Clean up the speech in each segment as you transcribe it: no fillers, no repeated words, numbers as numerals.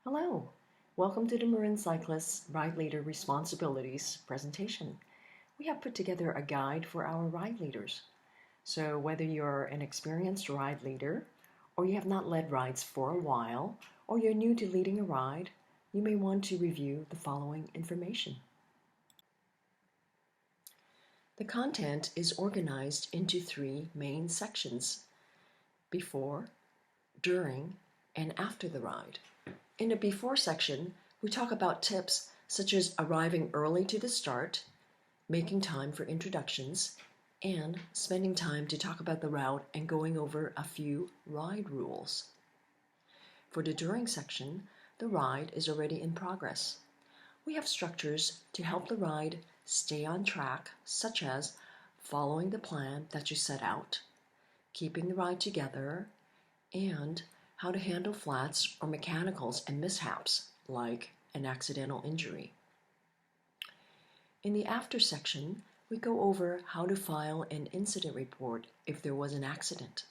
Hello, welcome to the Marin Cyclist Ride Leader Responsibilities presentation. We have put together a guide for our ride leaders. So whether you're an experienced ride leader, or you have not led rides for a while, or you're new to leading a ride, you may want to review the following information. The content is organized into three main sections: before, during, and after the ride. In the before section, we talk about tips such as arriving early to the start, making time for introductions, and spending time to talk about the route and going over a few ride rules. For the during section, the ride is already in progress. We have structures to help the ride stay on track, such as following the plan that you set out, keeping the ride together, and how to handle flats or mechanicals and mishaps, like an accidental injury. In the after section, we go over how to file an incident report if there was an accident.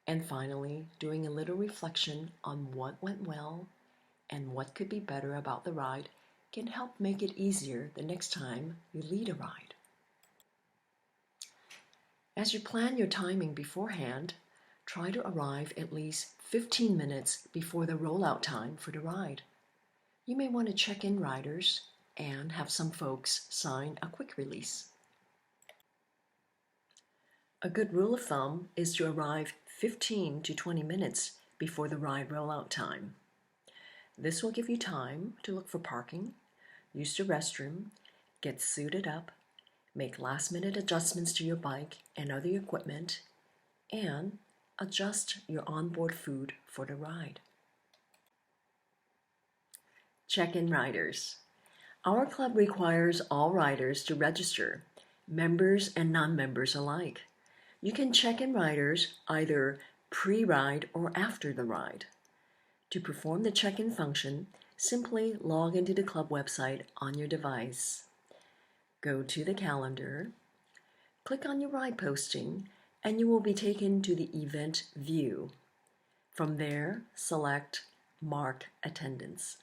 And finally, doing a little reflection on what went well and what could be better about the ride can help make it easier the next time you lead a ride. As you plan your timing beforehand, try to arrive at least 15 minutes before the rollout time for the ride. You may want to check in riders and have some folks sign a quick release. A good rule of thumb is to arrive 15 to 20 minutes before the ride rollout time. This will give you time to look for parking, use the restroom, get suited up, make last-minute adjustments to your bike and other equipment, and adjust your onboard food for the ride. Check-in riders. Our club requires all riders to register, members and non-members alike. You can check in riders either pre-ride or after the ride. To perform the check-in function, simply log into the club website on your device. Go to the calendar, click on your ride posting, and you will be taken to the event view. From there, select Mark Attendance.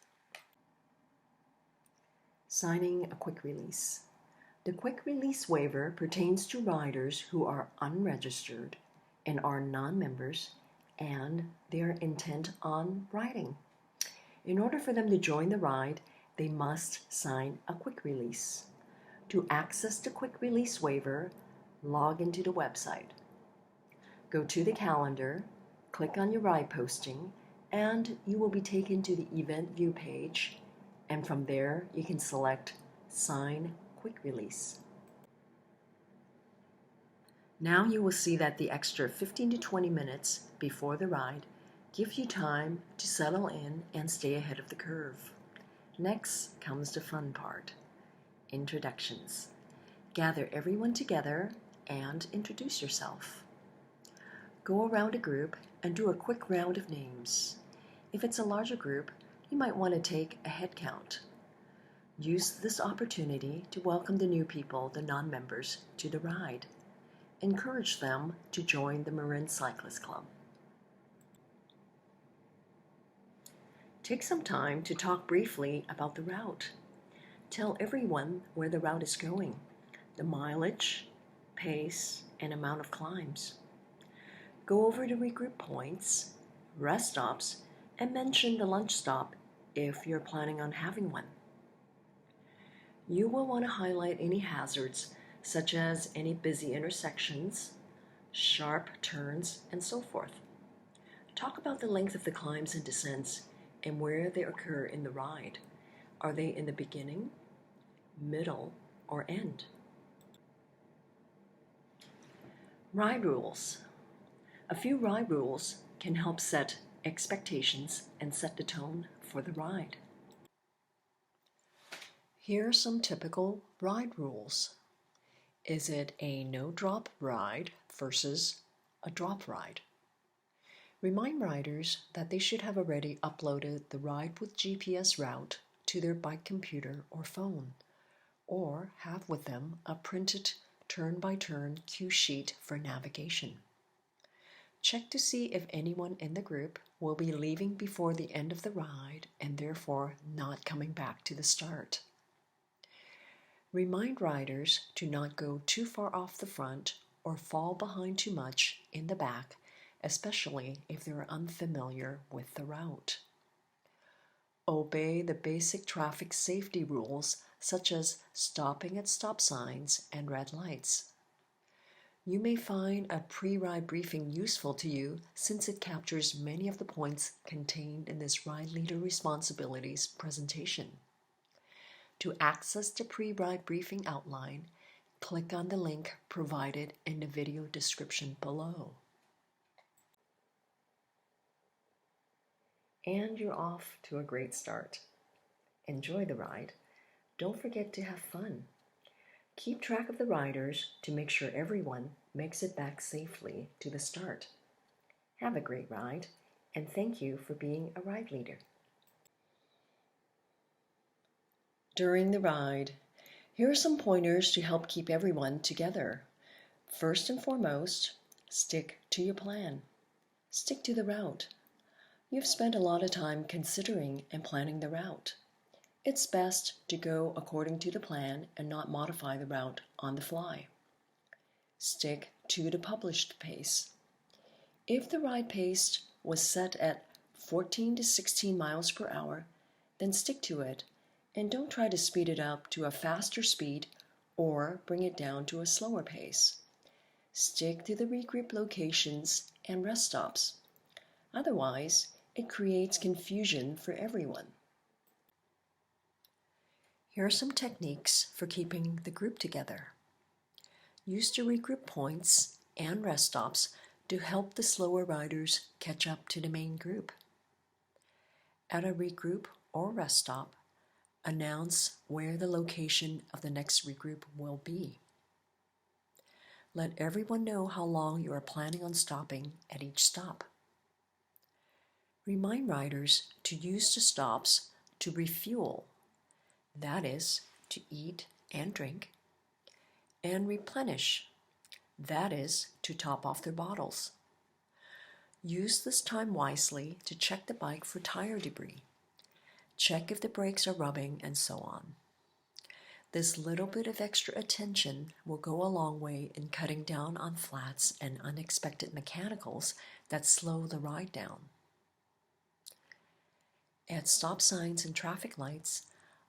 Signing a quick release. The quick release waiver pertains to riders who are unregistered and are non-members and their intent on riding. In order for them to join the ride, they must sign a quick release. To access the quick release waiver, log into the website. Go to the calendar, click on your ride posting, and you will be taken to the event view page, and from there you can select Sign Quick Release. Now you will see that the extra 15 to 20 minutes before the ride gives you time to settle in and stay ahead of the curve. Next comes the fun part, introductions. Gather everyone together and introduce yourself. Go around a group and do a quick round of names. If it's a larger group, you might want to take a head count. Use this opportunity to welcome the new people, the non-members, to the ride. Encourage them to join the Marin Cyclist Club. Take some time to talk briefly about the route. Tell everyone where the route is going, the mileage, pace, and amount of climbs. Go over the regroup points, rest stops, and mention the lunch stop if you're planning on having one. You will want to highlight any hazards, such as any busy intersections, sharp turns, and so forth. Talk about the length of the climbs and descents and where they occur in the ride. Are they in the beginning, middle, or end? Ride rules. A few ride rules can help set expectations and set the tone for the ride. Here are some typical ride rules. Is it a no-drop ride versus a drop ride? Remind riders that they should have already uploaded the ride with GPS route to their bike computer or phone, or have with them a printed turn-by-turn cue sheet for navigation. Check to see if anyone in the group will be leaving before the end of the ride and therefore not coming back to the start. Remind riders to not go too far off the front or fall behind too much in the back, especially if they're unfamiliar with the route. Obey the basic traffic safety rules such as stopping at stop signs and red lights. You may find a pre-ride briefing useful to you since it captures many of the points contained in this Ride Leader Responsibilities presentation. To access the pre-ride briefing outline, click on the link provided in the video description below. And you're off to a great start. Enjoy the ride. Don't forget to have fun. Keep track of the riders to make sure everyone makes it back safely to the start. Have a great ride, and thank you for being a ride leader. During the ride, here are some pointers to help keep everyone together. First and foremost, stick to your plan. Stick to the route. You've spent a lot of time considering and planning the route. It's best to go according to the plan and not modify the route on the fly. Stick to the published pace. If the ride pace was set at 14 to 16 miles per hour, then stick to it and don't try to speed it up to a faster speed or bring it down to a slower pace. Stick to the regroup locations and rest stops. Otherwise, it creates confusion for everyone. Here are some techniques for keeping the group together. Use the regroup points and rest stops to help the slower riders catch up to the main group. At a regroup or rest stop, announce where the location of the next regroup will be. Let everyone know how long you are planning on stopping at each stop. Remind riders to use the stops to refuel, that is, to eat and drink, and replenish, that is, to top off their bottles. Use this time wisely to check the bike for tire debris. Check if the brakes are rubbing and so on. This little bit of extra attention will go a long way in cutting down on flats and unexpected mechanicals that slow the ride down. At stop signs and traffic lights,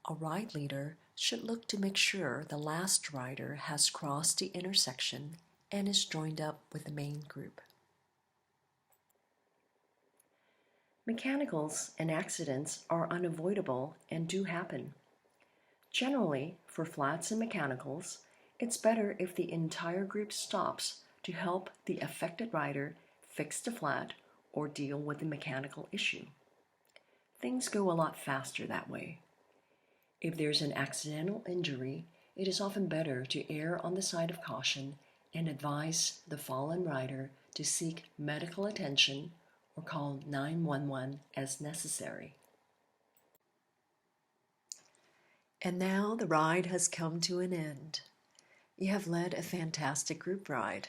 a ride leader should look to make sure the last rider has crossed the intersection and is joined up with the main group. Mechanicals and accidents are unavoidable and do happen. Generally, for flats and mechanicals, it's better if the entire group stops to help the affected rider fix the flat or deal with the mechanical issue. Things go a lot faster that way. If there's an accidental injury, it is often better to err on the side of caution and advise the fallen rider to seek medical attention or call 911 as necessary. And now the ride has come to an end. You have led a fantastic group ride.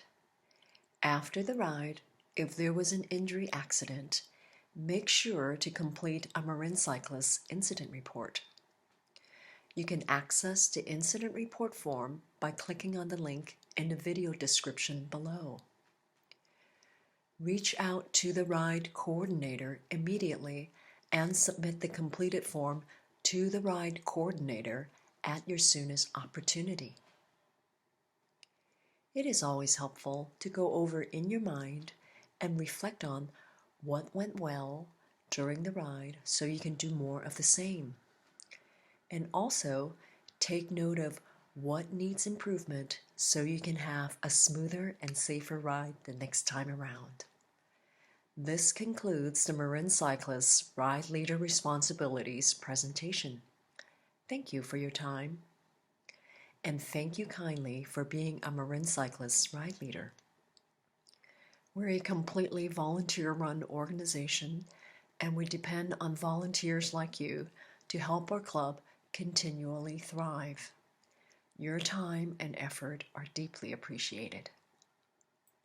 After the ride, if there was an injury accident, make sure to complete a Marin cyclist incident report. You can access the incident report form by clicking on the link in the video description below. Reach out to the ride coordinator immediately and submit the completed form to the ride coordinator at your soonest opportunity. It is always helpful to go over in your mind and reflect on what went well during the ride so you can do more of the same. And also take note of what needs improvement so you can have a smoother and safer ride the next time around. This concludes the Marin Cyclist Ride Leader Responsibilities presentation. Thank you for your time. And thank you kindly for being a Marin Cyclist Ride Leader. We're a completely volunteer-run organization, and we depend on volunteers like you to help our club continually thrive. Your time and effort are deeply appreciated.